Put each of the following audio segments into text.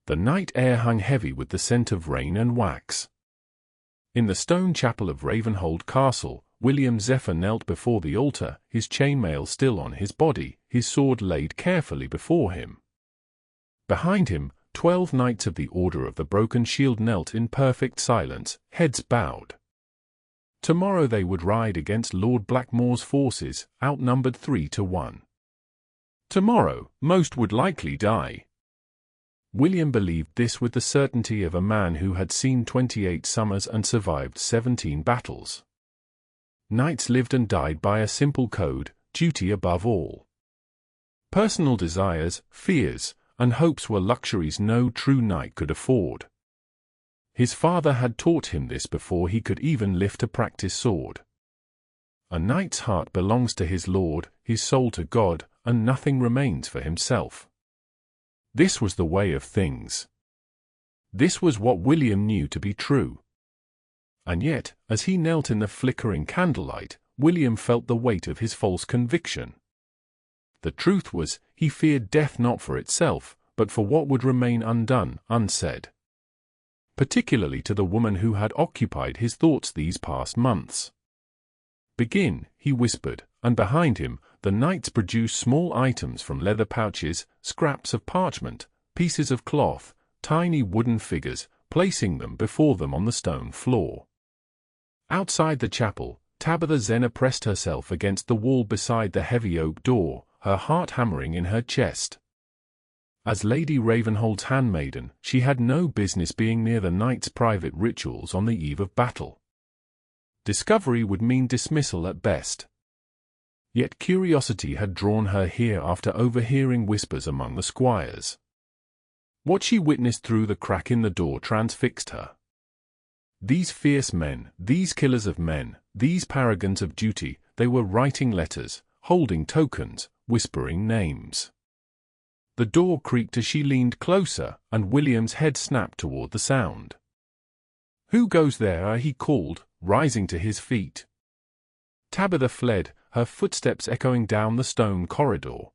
The night air hung heavy with the scent of rain and wax. In the stone chapel of Ravenhold Castle, William Zephyr knelt before the altar, his chainmail still on his body, his sword laid carefully before him. Behind him, 12 knights of the Order of the Broken Shield knelt in perfect silence, heads bowed. Tomorrow they would ride against Lord Blackmore's forces, outnumbered 3-1. Tomorrow, most would likely die. William believed this with the certainty of a man who had seen 28 summers and survived 17 battles. Knights lived and died by a simple code, duty above all. Personal desires, fears, and hopes were luxuries no true knight could afford. His father had taught him this before he could even lift a practice sword. A knight's heart belongs to his lord, his soul to God, and nothing remains for himself. This was the way of things. This was what William knew to be true. And yet, as he knelt in the flickering candlelight, William felt the weight of his false conviction. The truth was, he feared death not for itself, but for what would remain undone, unsaid. Particularly to the woman who had occupied his thoughts these past months. Begin, he whispered, and behind him, the knights produced small items from leather pouches, scraps of parchment, pieces of cloth, tiny wooden figures, placing them before them on the stone floor. Outside the chapel, Tabitha Zenner pressed herself against the wall beside the heavy oak door, her heart hammering in her chest. As Lady Ravenhold's handmaiden, she had no business being near the knight's private rituals on the eve of battle. Discovery would mean dismissal at best. Yet curiosity had drawn her here after overhearing whispers among the squires. What she witnessed through the crack in the door transfixed her. These fierce men, these killers of men, these paragons of duty, they were writing letters, holding tokens, whispering names. The door creaked as she leaned closer, and William's head snapped toward the sound. "Who goes there?" he called, rising to his feet. Tabitha fled, her footsteps echoing down the stone corridor.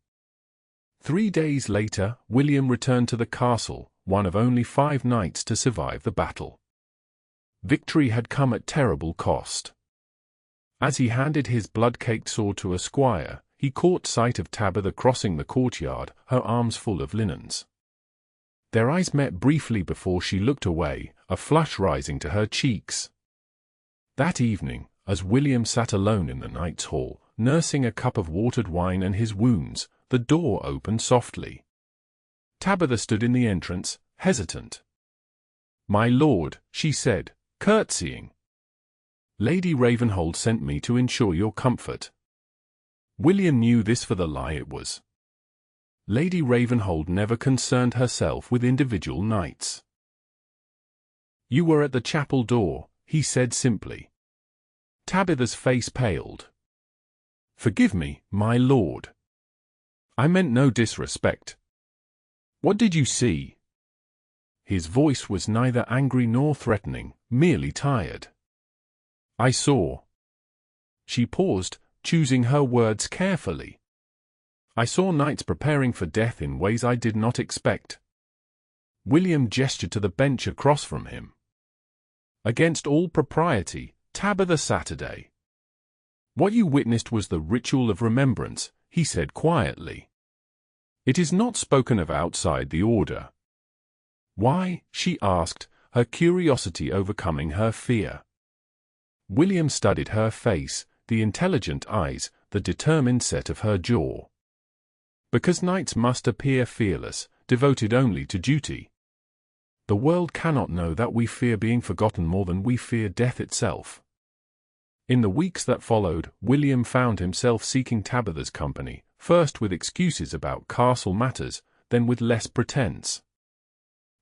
3 days later, William returned to the castle, one of only 5 knights to survive the battle. Victory had come at terrible cost. As he handed his blood-caked sword to a squire, he caught sight of Tabitha crossing the courtyard, her arms full of linens. Their eyes met briefly before she looked away, a flush rising to her cheeks. That evening, as William sat alone in the knight's hall, nursing a cup of watered wine and his wounds, the door opened softly. Tabitha stood in the entrance, hesitant. "My lord," she said, curtsying. "Lady Ravenhold sent me to ensure your comfort." William knew this for the lie it was. Lady Ravenhold never concerned herself with individual knights. "You were at the chapel door," he said simply. Tabitha's face paled. "Forgive me, my lord. I meant no disrespect. What did you see?" His voice was neither angry nor threatening, merely tired. "I saw." She paused, choosing her words carefully. "I saw knights preparing for death in ways I did not expect." William gestured to the bench across from him. "Against all propriety, Tabitha Saturday. What you witnessed was the ritual of remembrance," he said quietly. "It is not spoken of outside the order." "Why?" she asked, her curiosity overcoming her fear. William studied her face, the intelligent eyes, the determined set of her jaw. "Because knights must appear fearless, devoted only to duty. The world cannot know that we fear being forgotten more than we fear death itself." In the weeks that followed, William found himself seeking Tabitha's company, first with excuses about castle matters, then with less pretense.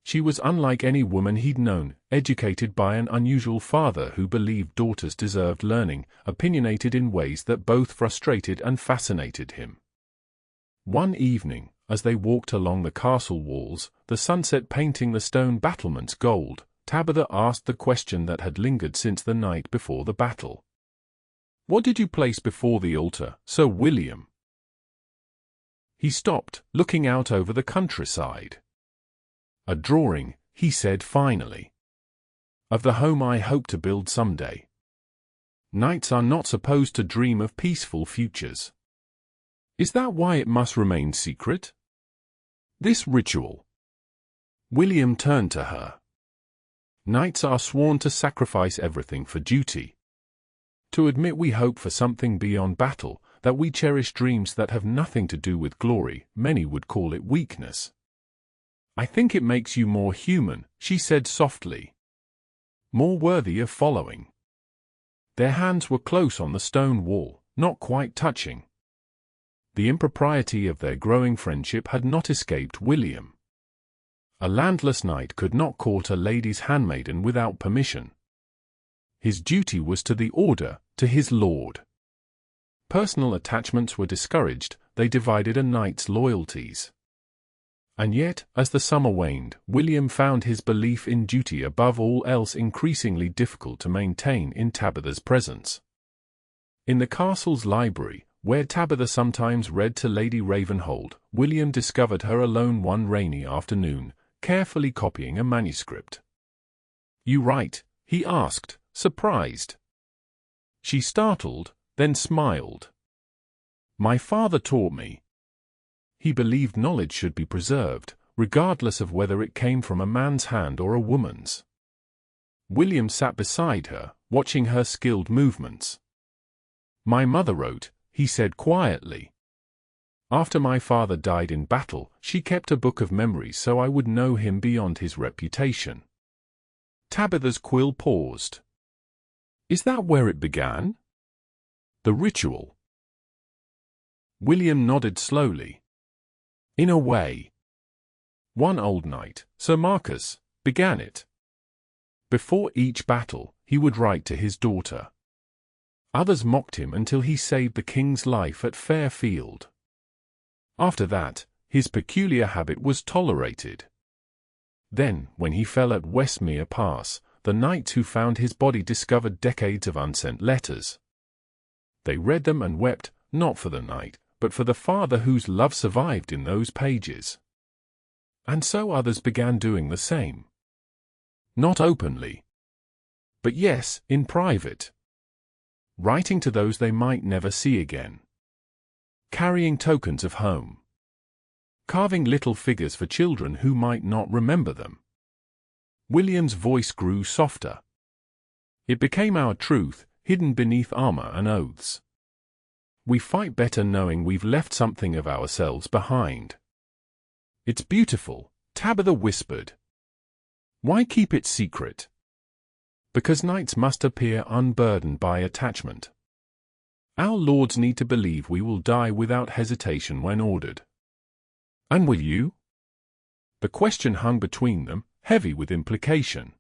She was unlike any woman he'd known, educated by an unusual father who believed daughters deserved learning, opinionated in ways that both frustrated and fascinated him. One evening, as they walked along the castle walls, the sunset painting the stone battlements gold, Tabitha asked the question that had lingered since the night before the battle. "What did you place before the altar, Sir William?" He stopped, looking out over the countryside. "A drawing," he said finally, "of the home I hope to build someday. Knights are not supposed to dream of peaceful futures. Is that why it must remain secret? This ritual." William turned to her. "Knights are sworn to sacrifice everything for duty. To admit we hope for something beyond battle, that we cherish dreams that have nothing to do with glory, many would call it weakness." "I think it makes you more human," she said softly. "More worthy of following." Their hands were close on the stone wall, not quite touching. The impropriety of their growing friendship had not escaped William. A landless knight could not court a lady's handmaiden without permission. His duty was to the order, to his lord. Personal attachments were discouraged, they divided a knight's loyalties. And yet, as the summer waned, William found his belief in duty above all else increasingly difficult to maintain in Tabitha's presence. In the castle's library, where Tabitha sometimes read to Lady Ravenhold, William discovered her alone one rainy afternoon, carefully copying a manuscript. "You write?" he asked, surprised. She startled, then smiled. "My father taught me." He believed knowledge should be preserved, regardless of whether it came from a man's hand or a woman's. William sat beside her, watching her skilled movements. "My mother wrote," he said quietly. "After my father died in battle, she kept a book of memories so I would know him beyond his reputation." Tabitha's quill paused. "Is that where it began? The ritual?" William nodded slowly. "In a way. One old knight, Sir Marcus, began it. Before each battle, he would write to his daughter. Others mocked him until he saved the king's life at Fairfield. After that, his peculiar habit was tolerated. Then, when he fell at Westmere Pass, the knights who found his body discovered decades of unsent letters. They read them and wept, not for the knight, but for the father whose love survived in those pages. And so others began doing the same. Not openly. But yes, in private. Writing to those they might never see again. Carrying tokens of home. Carving little figures for children who might not remember them. William's voice grew softer. "It became our truth, hidden beneath armor and oaths. We fight better knowing we've left something of ourselves behind." "It's beautiful," Tabitha whispered. "Why keep it secret?" "Because knights must appear unburdened by attachment. Our lords need to believe we will die without hesitation when ordered." "And will you?" The question hung between them, heavy with implication.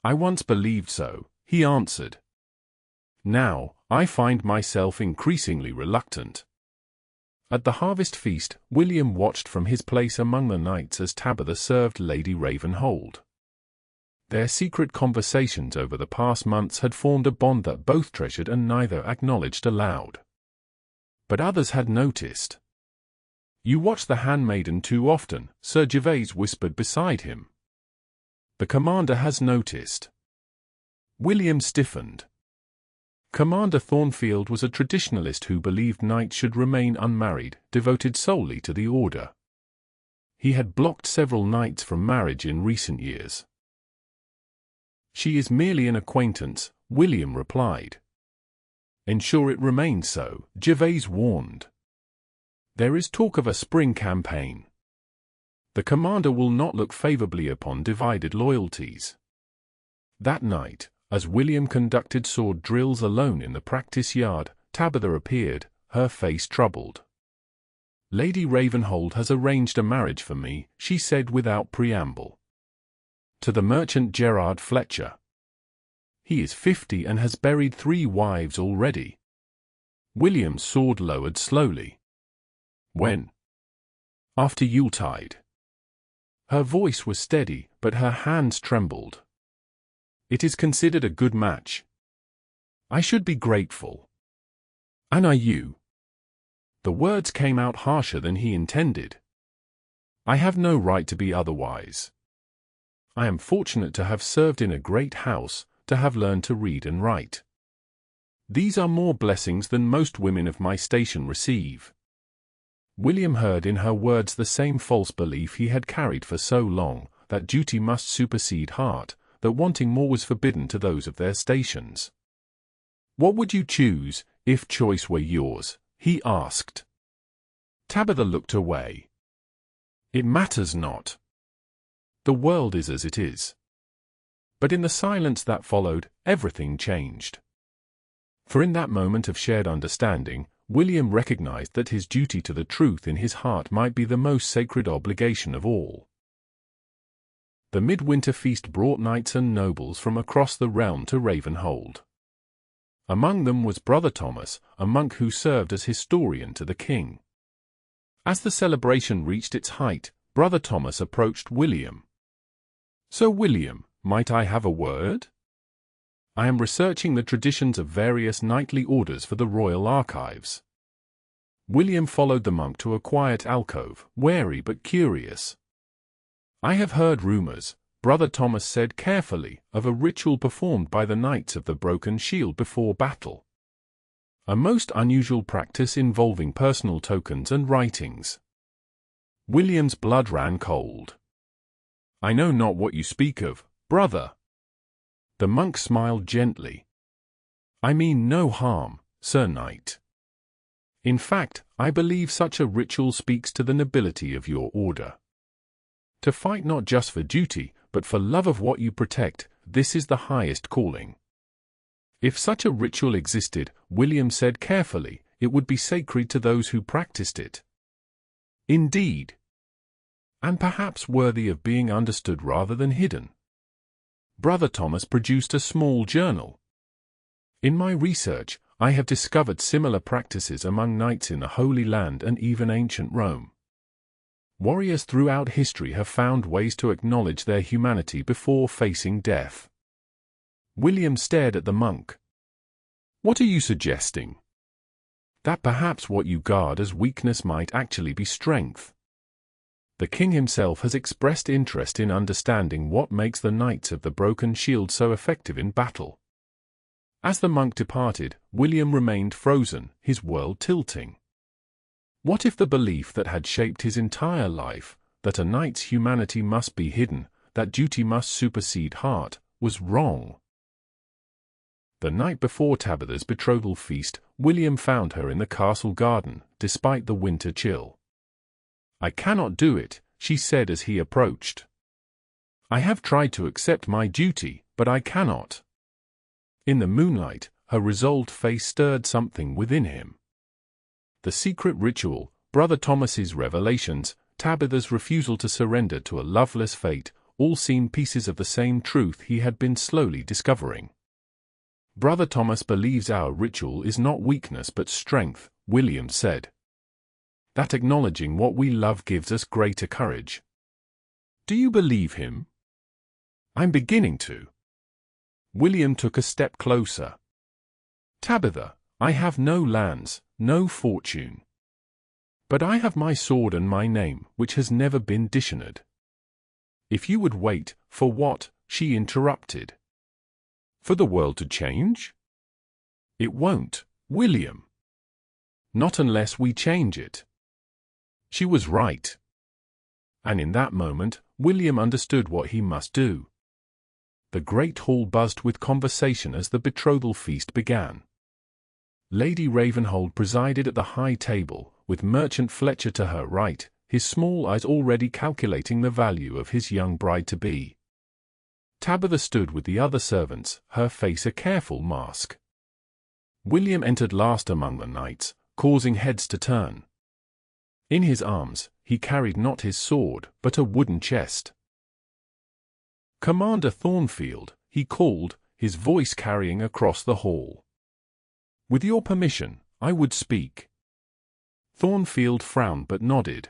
"I once believed so," he answered. "Now, I find myself increasingly reluctant." At the harvest feast, William watched from his place among the knights as Tabitha served Lady Ravenhold. Their secret conversations over the past months had formed a bond that both treasured and neither acknowledged aloud. But others had noticed. "You watch the handmaiden too often," Sir Gervase whispered beside him. "The commander has noticed." William stiffened. Commander Thornfield was a traditionalist who believed knights should remain unmarried, devoted solely to the order. He had blocked several knights from marriage in recent years. "She is merely an acquaintance," William replied. "Ensure it remains so," Gervase warned. "There is talk of a spring campaign. The commander will not look favorably upon divided loyalties." That night, as William conducted sword drills alone in the practice yard, Tabitha appeared, her face troubled. "Lady Ravenhold has arranged a marriage for me," she said without preamble. "To the merchant Gerard Fletcher. He is 50 and has buried 3 wives already." William's sword lowered slowly. "When?" "After Yuletide." Her voice was steady, but her hands trembled. "It is considered a good match. I should be grateful." "And are you?" The words came out harsher than he intended. I have no right to be otherwise. I am fortunate to have served in a great house, to have learned to read and write. These are more blessings than most women of my station receive." William heard in her words the same false belief he had carried for so long, that duty must supersede heart, that wanting more was forbidden to those of their stations. "What would you choose, if choice were yours?" he asked. Tabitha looked away. "It matters not. The world is as it is." But in the silence that followed, everything changed. For in that moment of shared understanding, William recognized that his duty to the truth in his heart might be the most sacred obligation of all. The midwinter feast brought knights and nobles from across the realm to Ravenhold. Among them was Brother Thomas, a monk who served as historian to the king. As the celebration reached its height, Brother Thomas approached William. "So, William, might I have a word? I am researching the traditions of various knightly orders for the royal archives." William followed the monk to a quiet alcove, wary but curious. "I have heard rumors," Brother Thomas said carefully, "of a ritual performed by the Knights of the Broken Shield before battle. A most unusual practice involving personal tokens and writings." William's blood ran cold. "I know not what you speak of, brother." The monk smiled gently. "I mean no harm, Sir Knight. In fact, I believe such a ritual speaks to the nobility of your order. To fight not just for duty, but for love of what you protect, this is the highest calling. If such a ritual existed," William said carefully, "it would be sacred to those who practiced it. Indeed. And perhaps worthy of being understood rather than hidden." Brother Thomas produced a small journal. "In my research, I have discovered similar practices among knights in the Holy Land and even ancient Rome. Warriors throughout history have found ways to acknowledge their humanity before facing death." William stared at the monk. "What are you suggesting? That perhaps what you guard as weakness might actually be strength? The king himself has expressed interest in understanding what makes the Knights of the Broken Shield so effective in battle." As the monk departed, William remained frozen, his world tilting. What if the belief that had shaped his entire life, that a knight's humanity must be hidden, that duty must supersede heart, was wrong? The night before Tabitha's betrothal feast, William found her in the castle garden, despite the winter chill. "I cannot do it," she said as he approached. "I have tried to accept my duty, but I cannot." In the moonlight, her resolved face stirred something within him. The secret ritual, Brother Thomas's revelations, Tabitha's refusal to surrender to a loveless fate, all seemed pieces of the same truth he had been slowly discovering. "Brother Thomas believes our ritual is not weakness but strength," William said. "That acknowledging what we love gives us greater courage." "Do you believe him?" "I'm beginning to." William took a step closer. "Tabitha, I have no lands, no fortune. But I have my sword and my name, which has never been dishonored." "If you would wait, for what?" she interrupted. "For the world to change?" "It won't, William. Not unless we change it." She was right. And in that moment, William understood what he must do. The great hall buzzed with conversation as the betrothal feast began. Lady Ravenhold presided at the high table, with Merchant Fletcher to her right, his small eyes already calculating the value of his young bride-to-be. Tabitha stood with the other servants, her face a careful mask. William entered last among the knights, causing heads to turn. In his arms, he carried not his sword, but a wooden chest. "Commander Thornfield," he called, his voice carrying across the hall. "With your permission, I would speak." Thornfield frowned but nodded.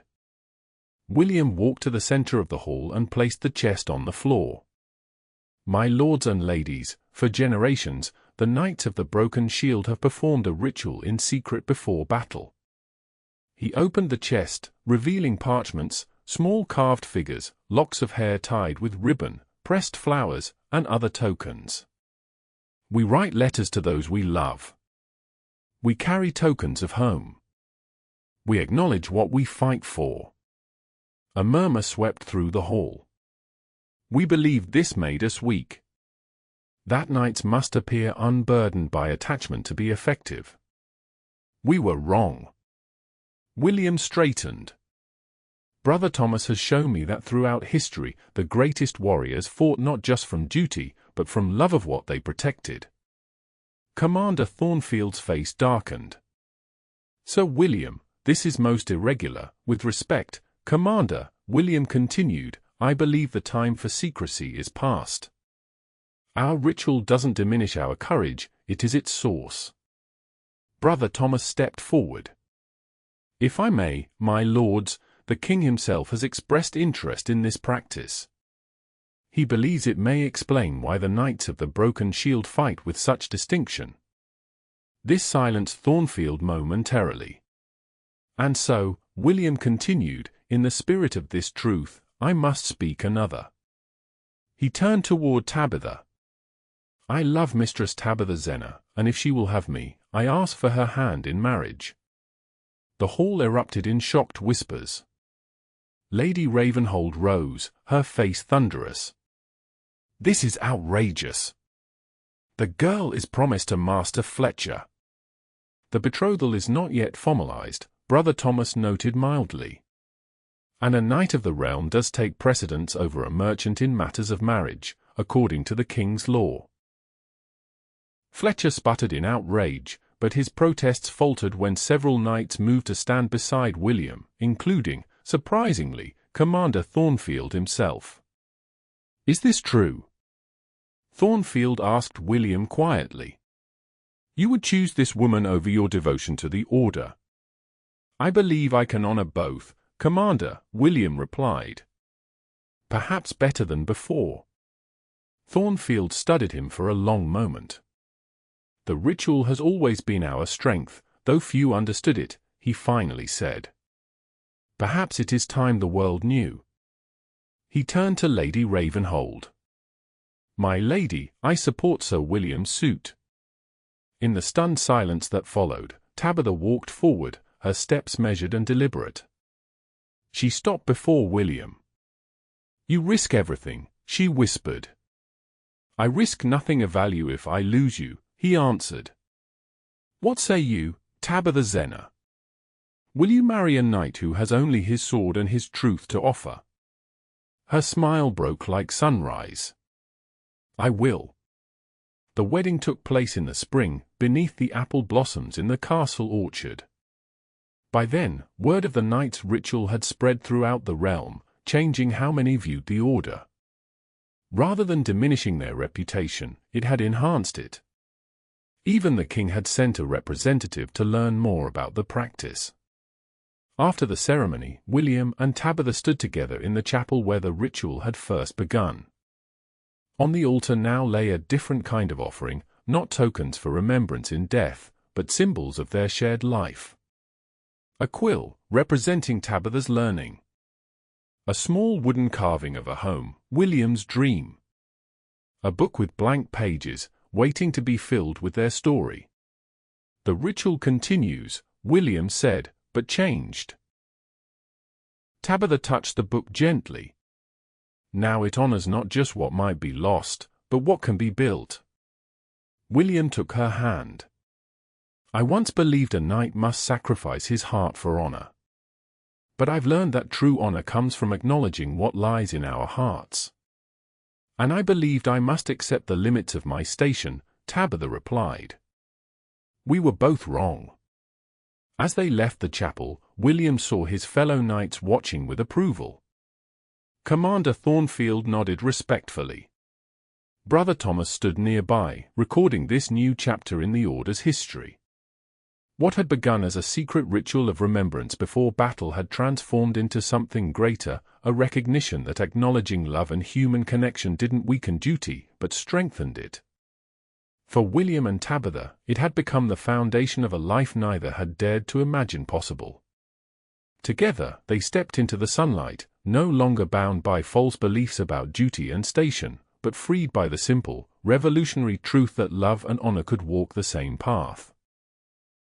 William walked to the center of the hall and placed the chest on the floor. "My lords and ladies, for generations, the Knights of the Broken Shield have performed a ritual in secret before battle." He opened the chest, revealing parchments, small carved figures, locks of hair tied with ribbon, pressed flowers, and other tokens. We write letters to those we love. We carry tokens of home. We acknowledge what we fight for. A murmur swept through the hall. We believed this made us weak. That knights must appear unburdened by attachment to be effective. We were wrong. William straightened. Brother Thomas has shown me that throughout history the greatest warriors fought not just from duty, but from love of what they protected. Commander Thornfield's face darkened. Sir William, this is most irregular. With respect, Commander, William continued, I believe the time for secrecy is past. Our ritual doesn't diminish our courage, it is its source. Brother Thomas stepped forward. If I may, my lords, the king himself has expressed interest in this practice. He believes it may explain why the knights of the Broken Shield fight with such distinction. This silenced Thornfield momentarily. And so, William continued, in the spirit of this truth, I must speak another. He turned toward Tabitha. I love Mistress Tabitha Zenner, and if she will have me, I ask for her hand in marriage. The hall erupted in shocked whispers. Lady Ravenhold rose, her face thunderous. This is outrageous. The girl is promised to Master Fletcher. The betrothal is not yet formalized, Brother Thomas noted mildly. And a knight of the realm does take precedence over a merchant in matters of marriage, according to the king's law. Fletcher sputtered in outrage, but his protests faltered when several knights moved to stand beside William, including, surprisingly, Commander Thornfield himself. Is this true? Thornfield asked William quietly. You would choose this woman over your devotion to the order. I believe I can honor both, Commander, William replied. Perhaps better than before. Thornfield studied him for a long moment. The ritual has always been our strength, though few understood it, he finally said. Perhaps it is time the world knew. He turned to Lady Ravenhold. My lady, I support Sir William's suit. In the stunned silence that followed, Tabitha walked forward, her steps measured and deliberate. She stopped before William. You risk everything, she whispered. I risk nothing of value if I lose you, he answered. What say you, Tabitha Zenner? Will you marry a knight who has only his sword and his truth to offer? Her smile broke like sunrise. I will. The wedding took place in the spring, beneath the apple blossoms in the castle orchard. By then, word of the knight's ritual had spread throughout the realm, changing how many viewed the order. Rather than diminishing their reputation, it had enhanced it. Even the king had sent a representative to learn more about the practice. After the ceremony, William and Tabitha stood together in the chapel where the ritual had first begun. On the altar now lay a different kind of offering, not tokens for remembrance in death, but symbols of their shared life. A quill, representing Tabitha's learning. A small wooden carving of a home, William's dream. A book with blank pages, waiting to be filled with their story. The ritual continues, William said, but changed. Tabitha touched the book gently. Now it honors not just what might be lost, but what can be built. William took her hand. I once believed a knight must sacrifice his heart for honor. But I've learned that true honor comes from acknowledging what lies in our hearts. And I believed I must accept the limits of my station, Tabitha replied. We were both wrong. As they left the chapel, William saw his fellow knights watching with approval. Commander Thornfield nodded respectfully. Brother Thomas stood nearby, recording this new chapter in the Order's history. What had begun as a secret ritual of remembrance before battle had transformed into something greater, a recognition that acknowledging love and human connection didn't weaken duty, but strengthened it. For William and Tabitha, it had become the foundation of a life neither had dared to imagine possible. Together, they stepped into the sunlight, no longer bound by false beliefs about duty and station, but freed by the simple, revolutionary truth that love and honor could walk the same path.